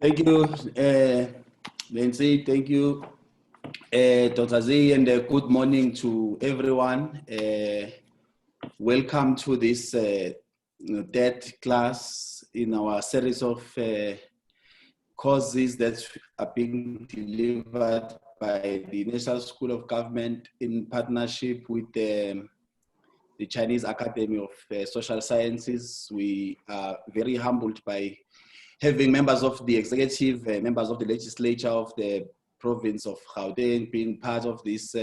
Thank you, Nancy. Thank you, Dr. Z, and good morning to everyone. Welcome to this third class in our series of courses that are being delivered by the National School of Government in partnership with the Chinese Academy of Social Sciences. We are very humbled by having members of the executive, members of the legislature of the province of Gauteng being part of this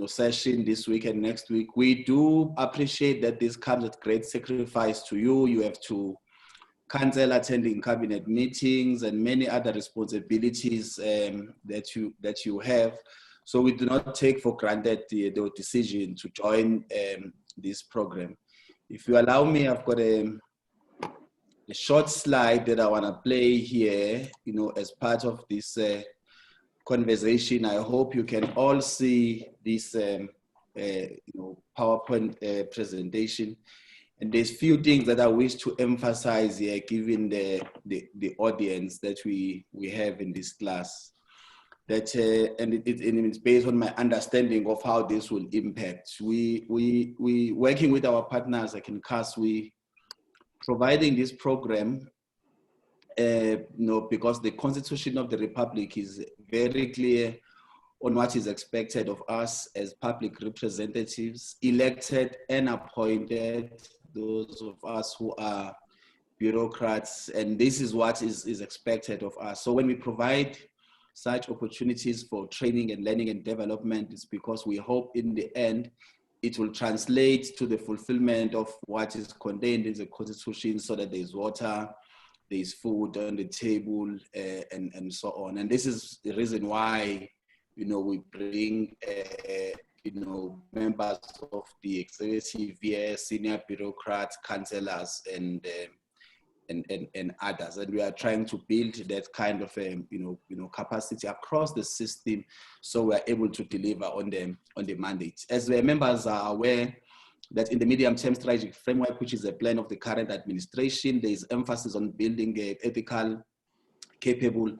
session this week and next week. We do appreciate that this comes at great sacrifice to you. You have to cancel attending cabinet meetings and many other responsibilities that you have. So we do not take for granted the decision to join this program. If you allow me, I've got a short slide that I want to play here, as part of this conversation. I hope you can all see this PowerPoint presentation. And there's few things that I wish to emphasize here, given the audience that we have in this class. That and it's based on my understanding of how this will impact. We working with our partners like in CAS, we providing this program, because the Constitution of the Republic is very clear on what is expected of us as public representatives, elected and appointed, those of us who are bureaucrats, and this is what is expected of us. So when we provide such opportunities for training and learning and development, it's because we hope in the end it will translate to the fulfillment of what is contained in the Constitution, so that there's water, there's food on the table, and so on. And this is the reason why, we bring, members of the executive here, senior bureaucrats, councillors, and others, and we are trying to build that kind of capacity across the system, so we are able to deliver on the mandate. As the members are aware, that in the medium-term strategic framework, which is a plan of the current administration, there is emphasis on building a ethical, capable,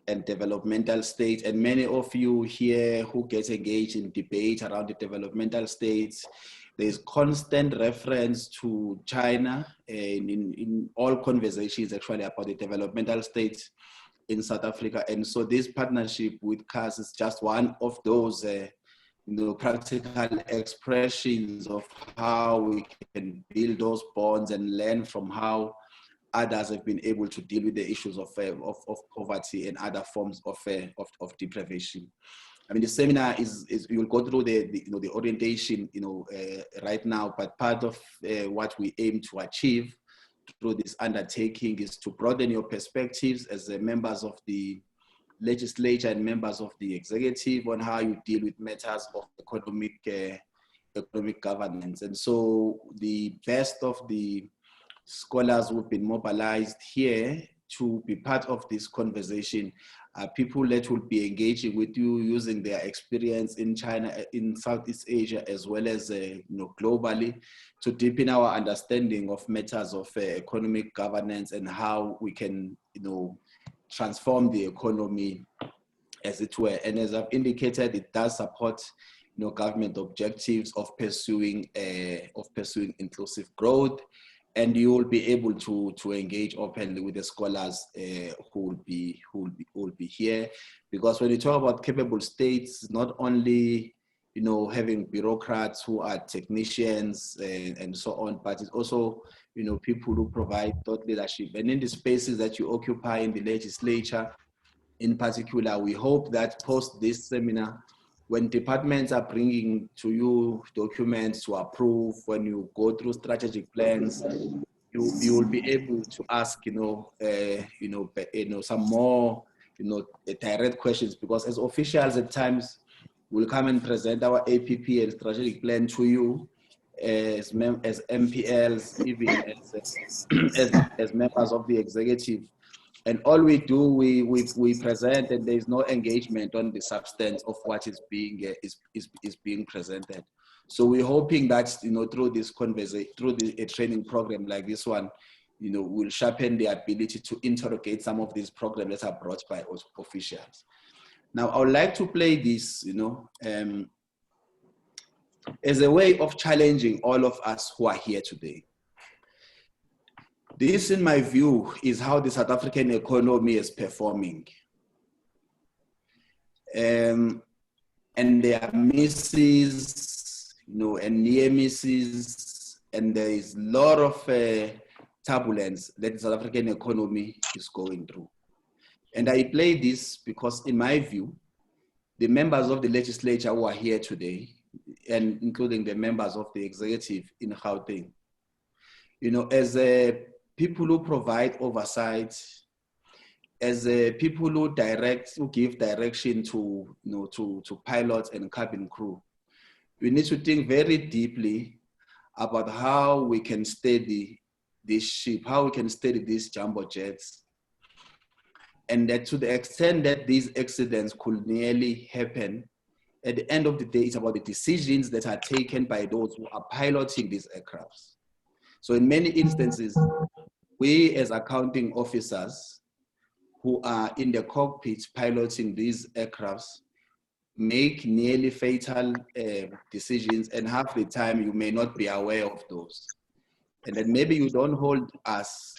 and developmental state. And many of you here who get engaged in debate around the developmental states, there's constant reference to China in all conversations actually about the developmental states in South Africa. And so this partnership with CAS is just one of those practical expressions of how we can build those bonds and learn from how others have been able to deal with the issues of poverty and other forms of deprivation. I mean, the seminar is you'll go through the orientation, right now, but part of what we aim to achieve through this undertaking is to broaden your perspectives as members of the legislature and members of the executive on how you deal with matters of economic governance. And so the best of the scholars who've been mobilized here to be part of this conversation are people that will be engaging with you using their experience in China, in Southeast Asia, as well as globally, to deepen our understanding of matters of economic governance and how we can transform the economy, as it were. And as I've indicated, it does support government objectives of pursuing inclusive growth. And you will be able to engage openly with the scholars who will be here, because when you talk about capable states, not only having bureaucrats who are technicians and so on, but it's also people who provide thought leadership. And in the spaces that you occupy in the legislature, in particular, we hope that post this seminar, when departments are bringing to you documents to approve, when you go through strategic plans, you will be able to ask, some more, direct questions, because as officials at times we'll come and present our APP and strategic plan to you as MPLs, even as members of the executive. And all we do, we present, and there is no engagement on the substance of what is being presented. So we're hoping that through this conversation, through a training program like this one, will sharpen the ability to interrogate some of these programs that are brought by officials. Now, I would like to play this, as a way of challenging all of us who are here today. This, in my view, is how the South African economy is performing. And there are misses, and near misses, and there is a lot of turbulence that the South African economy is going through. And I play this because, in my view, the members of the legislature who are here today, and including the members of the executive in Gauteng, as people who provide oversight, as people who give direction to, to pilots and cabin crew, we need to think very deeply about how we can steady this ship, how we can steady these jumbo jets, and that to the extent that these accidents could nearly happen, at the end of the day, it's about the decisions that are taken by those who are piloting these aircrafts. So in many instances, we as accounting officers who are in the cockpit piloting these aircrafts make nearly fatal decisions, and half the time you may not be aware of those. And then maybe you don't hold us,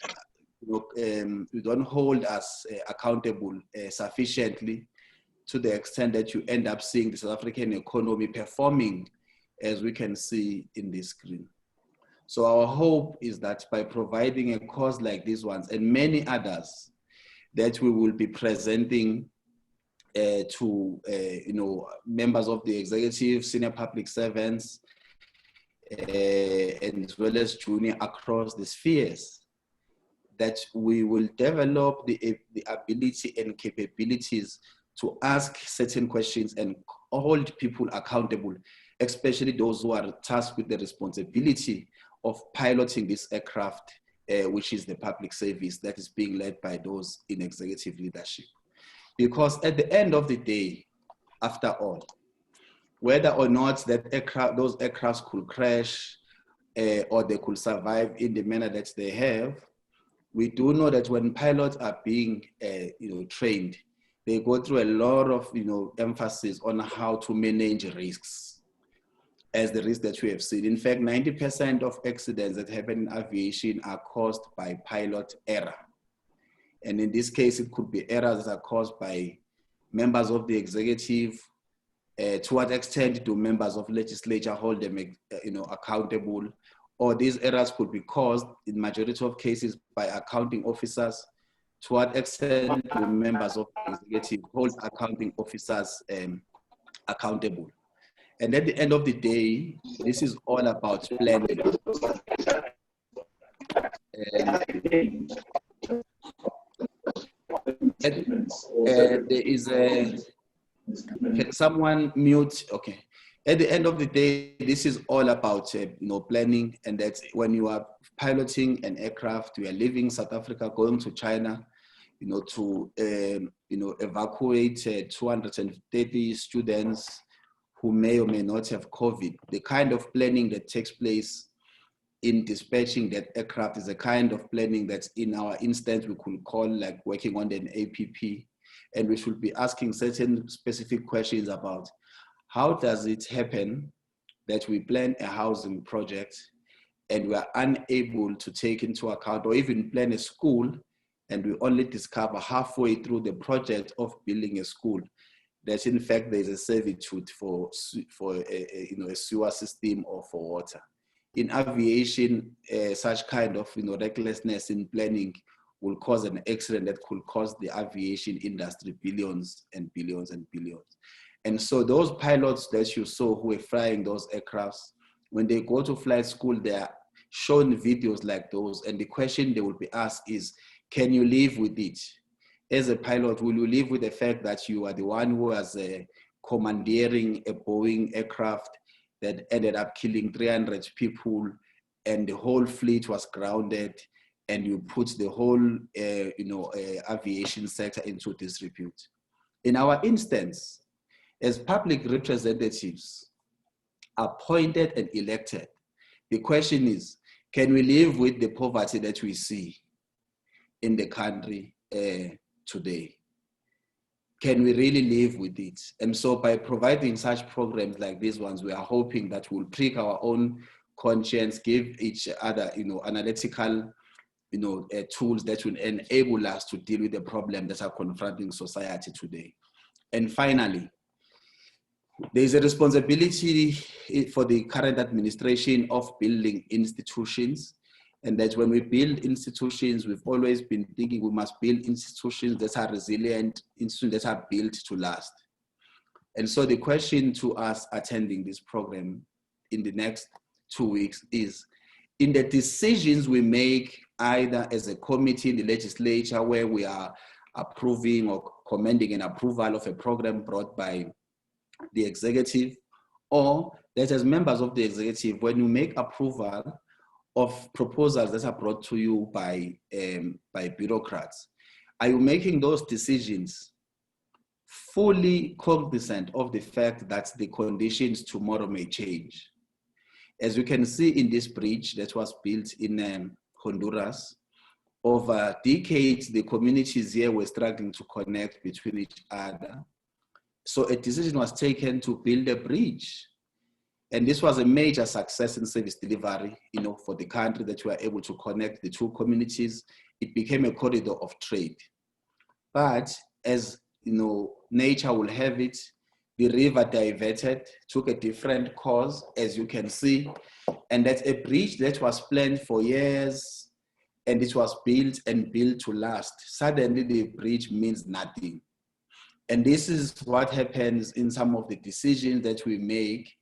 accountable sufficiently, to the extent that you end up seeing the South African economy performing as we can see in this screen. So our hope is that by providing a course like these ones and many others that we will be presenting to members of the executive, senior public servants, and as well as junior across the spheres, that we will develop the ability and capabilities to ask certain questions and hold people accountable, especially those who are tasked with the responsibility of piloting this aircraft, which is the public service that is being led by those in executive leadership. Because at the end of the day, after all, whether or not that those aircrafts could crash or they could survive in the manner that they have, we do know that when pilots are being trained, they go through a lot of emphasis on how to manage risks, as the risks that we have seen. In fact, 90% of accidents that happen in aviation are caused by pilot error. And in this case, it could be errors that are caused by members of the executive. To what extent do members of legislature hold them accountable? Or these errors could be caused, in majority of cases, by accounting officers. To what extent do members of the executive hold accounting officers accountable? And at the end of the day, this is all about planning. There is a, can someone mute? Okay. At the end of the day, this is all about planning, and that's when you are piloting an aircraft, you are leaving South Africa, going to China, to evacuate 230 students who may or may not have COVID. The kind of planning that takes place in dispatching that aircraft is a kind of planning that's, in our instance, we could call like working on an APP, and we should be asking certain specific questions about how does it happen that we plan a housing project and we are unable to take into account or even plan a school, and we only discover halfway through the project of building a school that in fact there's a servitude for a sewer system or for water. In aviation, such kind of recklessness in planning will cause an accident that could cost the aviation industry billions and billions and billions. And so those pilots that you saw who were flying those aircrafts, when they go to flight school, they are shown videos like those, and the question they will be asked is, can you live with it? As a pilot, will you live with the fact that you are the one who was commandeering a Boeing aircraft that ended up killing 300 people and the whole fleet was grounded, and you put the whole aviation sector into disrepute? In our instance, as public representatives appointed and elected, the question is, Can we live with the poverty that we see in the country today? Can we really live with it? And so by providing such programs like these ones, we are hoping that we'll prick our own conscience, give each other, analytical, tools that will enable us to deal with the problems that are confronting society today. And finally, there is a responsibility for the current administration of building institutions, and that when we build institutions, we've always been thinking we must build institutions that are resilient, institutions that are built to last. And so the question to us attending this program in the next 2 weeks is, in the decisions we make, either as a committee in the legislature where we are approving or commending an approval of a program brought by the executive, or that as members of the executive, when you make approval of proposals that are brought to you by bureaucrats, are you making those decisions fully cognizant of the fact that the conditions tomorrow may change? As you can see in this bridge that was built in Honduras, over decades, the communities here were struggling to connect between each other. So a decision was taken to build a bridge. And this was a major success in service delivery, for the country, that we were able to connect the two communities. It became a corridor of trade. But as nature will have it, the river diverted, took a different course, as you can see. And that's a bridge that was planned for years, and it was built and built to last. Suddenly the bridge means nothing. And this is what happens in some of the decisions that we make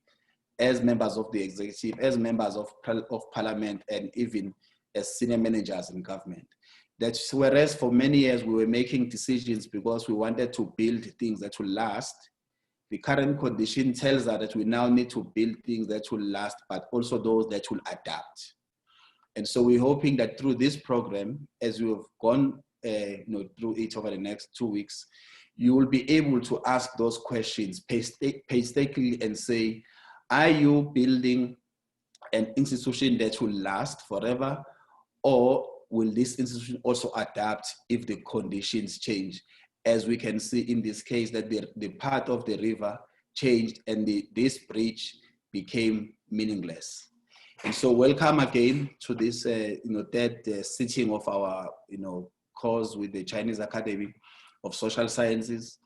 as members of the executive, as members of parliament, and even as senior managers in government. That's whereas for many years we were making decisions because we wanted to build things that will last, the current condition tells us that we now need to build things that will last, but also those that will adapt. And so we're hoping that through this program, as we have gone through it over the next 2 weeks, you will be able to ask those questions painstakingly and say, are you building an institution that will last forever, or will this institution also adapt if the conditions change? As we can see in this case, that the part of the river changed and this bridge became meaningless. And so welcome again to this third sitting of our course with the Chinese Academy of Social Sciences.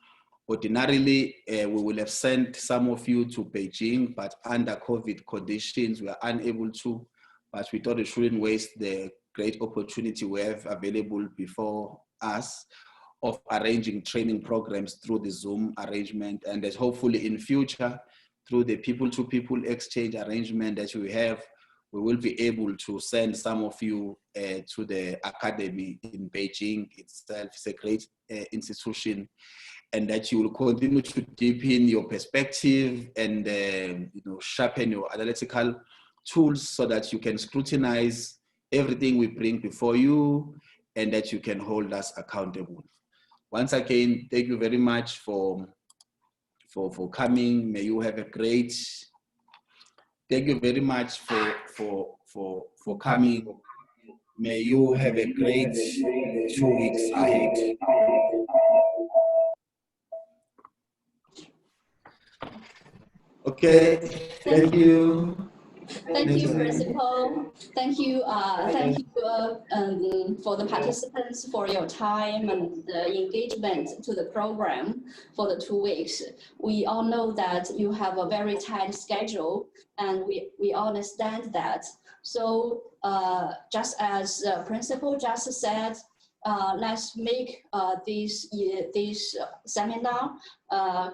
Ordinarily, we will have sent some of you to Beijing, but under COVID conditions, we are unable to, but we thought we shouldn't waste the great opportunity we have available before us of arranging training programs through the Zoom arrangement, and that hopefully in future, through the people-to-people exchange arrangement that we have, we will be able to send some of you to the academy in Beijing itself. It's a great institution, and that you will continue to deepen your perspective and sharpen your analytical tools so that you can scrutinize everything we bring before you, and that you can hold us accountable. Once again, thank you very much for coming. May you have a great. Thank you very much for coming. May you have a great 2 weeks ahead. Okay, thank you. Thank you, Principal. Thank you for the participants for your time and the engagement to the program for the 2 weeks. We all know that you have a very tight schedule, and we understand that. So just as Principal just said, let's make this seminar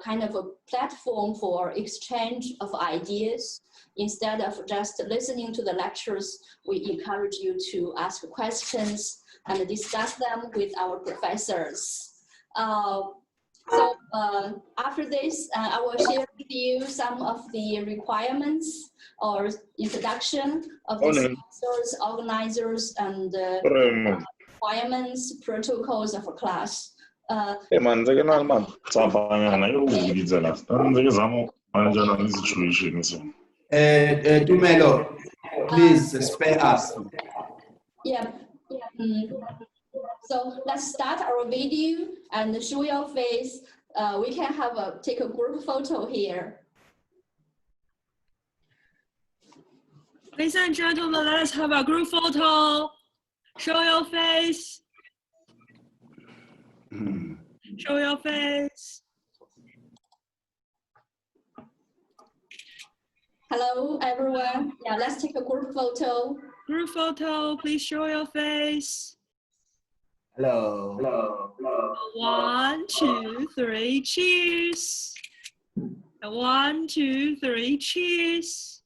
kind of a platform for exchange of ideas. Instead of just listening to the lectures, we encourage you to ask questions and discuss them with our professors. So after this, I will share with you some of the requirements or introduction of the sponsors, organizers, and requirements, protocols of a class. Tumelo, Please spare us. Yeah. So let's start our video and show your face. We can take a group photo here. Ladies and gentlemen, let us have a group photo. Show your face. Show your face. Hello, everyone. Yeah, let's take a group photo. Group photo, please show your face. Hello. 1, 2, 3, cheers. 1, 2, 3, cheers.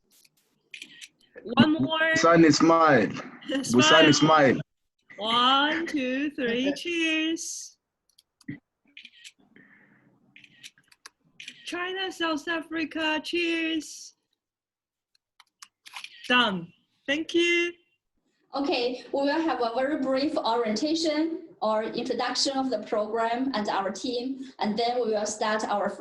One more. Busani smile. Busani smile. 1, 2, 3, cheers. China, South Africa, cheers. Done. Thank you. Okay, we will have a very brief orientation or introduction of the program and our team, and then we will start our